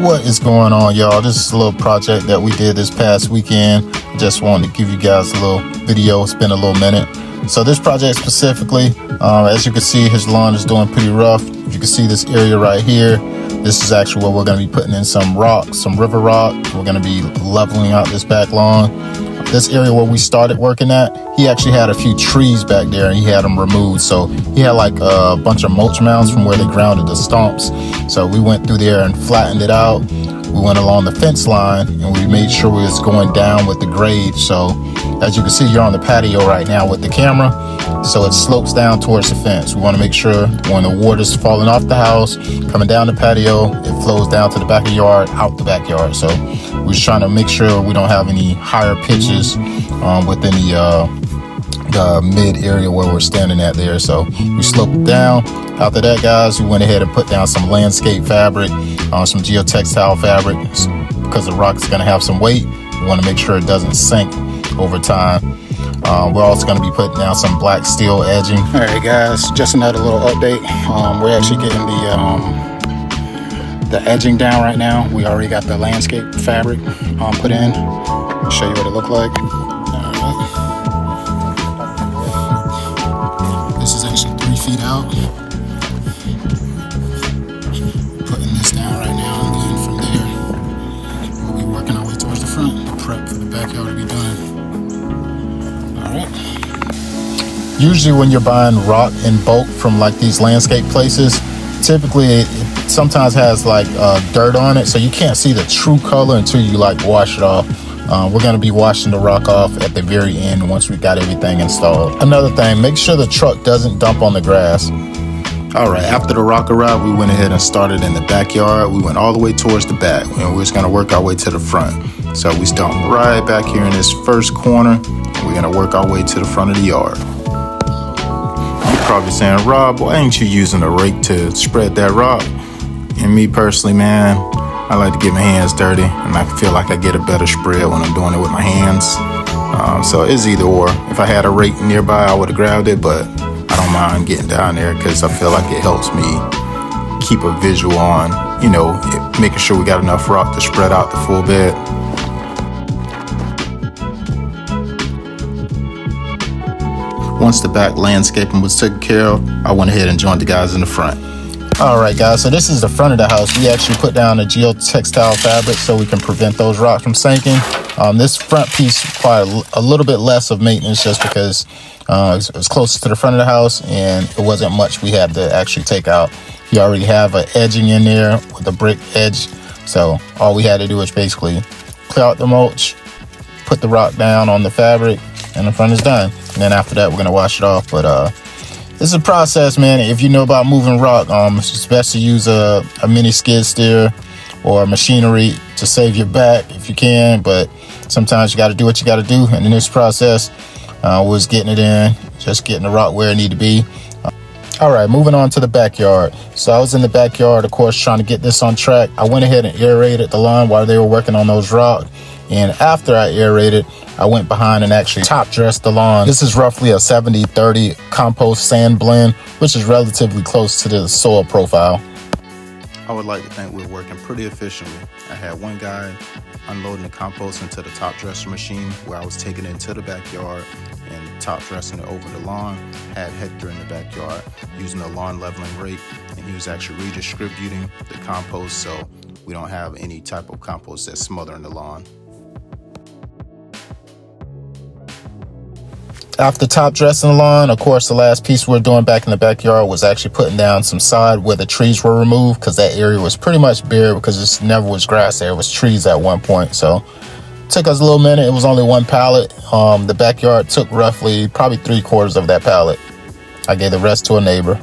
What is going on, y'all? This is a little project that we did this past weekend. Just wanted to give you guys a little video. It's been a little minute. So this project specifically, as you can see, his lawn is doing pretty rough. If you can see this area right here, this is actually where we're going to be putting in some rock, some river rock. We're going to be leveling out this back lawn. This area where we started working at, he actually had a few trees back there and he had them removed. So he had like a bunch of mulch mounds from where they grounded the stumps. So we went through there and flattened it out. We went along the fence line and we made sure we was going down with the grade. So as you can see, you're on the patio right now with the camera. So it slopes down towards the fence. We want to make sure when the water's falling off the house, coming down the patio, it flows down to the back of the yard, out the backyard. So we're just trying to make sure we don't have any higher pitches within the mid area where we're standing at there. So we slope it down. After that, guys, we went ahead and put down some landscape fabric, some geotextile fabric, because the rock is going to have some weight. We want to make sure it doesn't sink over time. We're also going to be putting down some black steel edging. All right, guys, just another little update. We're actually getting the edging down right now. We already got the landscape fabric put in. I'll show you what it looked like. This is actually 3 feet out. Putting this down right now, and then from there, we'll be working our way towards the front. Prep for the backyard to be done. Alright. Usually when you're buying rock in bulk from like these landscape places, typically it sometimes has like dirt on it, so you can't see the true color until you like wash it off. We're going to be washing the rock off at the very end once we got everything installed. Another thing, make sure the truck doesn't dump on the grass. Alright, after the rock arrived, we went ahead and started in the backyard. We went all the way towards the back, and we're just going to work our way to the front. So we start right back here in this first corner. We're going to work our way to the front of the yard. You're probably saying, Rob, why ain't you using a rake to spread that rock? And me personally, man, I like to get my hands dirty, and I feel like I get a better spread when I'm doing it with my hands. So it's either or. If I had a rake nearby, I would have grabbed it, but I don't mind getting down there because I feel like it helps me keep a visual on, you know, making sure we got enough rock to spread out the full bed. Once the back landscaping was taken care of, I went ahead and joined the guys in the front. All right, guys, so this is the front of the house. We actually put down a geotextile fabric so we can prevent those rocks from sinking. This front piece required a little bit less of maintenance just because it was closer to the front of the house and it wasn't much we had to actually take out. You already have an edging in there with a brick edge. So all we had to do was basically clear out the mulch, put the rock down on the fabric, and the front is done. And then after that, we're going to wash it off. But this is a process, man. If you know about moving rock, it's best to use a mini skid steer or machinery to save your back if you can. But sometimes you got to do what you got to do. And in this process, was getting it in, just getting the rock where it need to be. All right, moving on to the backyard. So I was in the backyard, of course, trying to get this on track. I went ahead and aerated the lawn while they were working on those rocks. And after I aerated, I went behind and actually top dressed the lawn. This is roughly a 70-30 compost sand blend, which is relatively close to the soil profile. I would like to think we're working pretty efficiently. I had one guy unloading the compost into the top dresser machine where I was taking it into the backyard and top dressing it over the lawn. Had Hector in the backyard using a lawn leveling rake, and he was actually redistributing the compost so we don't have any type of compost that's smothering the lawn. After top dressing the lawn, of course, the last piece we were doing back in the backyard was actually putting down some sod where the trees were removed, because that area was pretty much bare because it never was grass there. It was trees at one point. So it took us a little minute. It was only one pallet. The backyard took roughly probably 3/4 of that pallet. I gave the rest to a neighbor.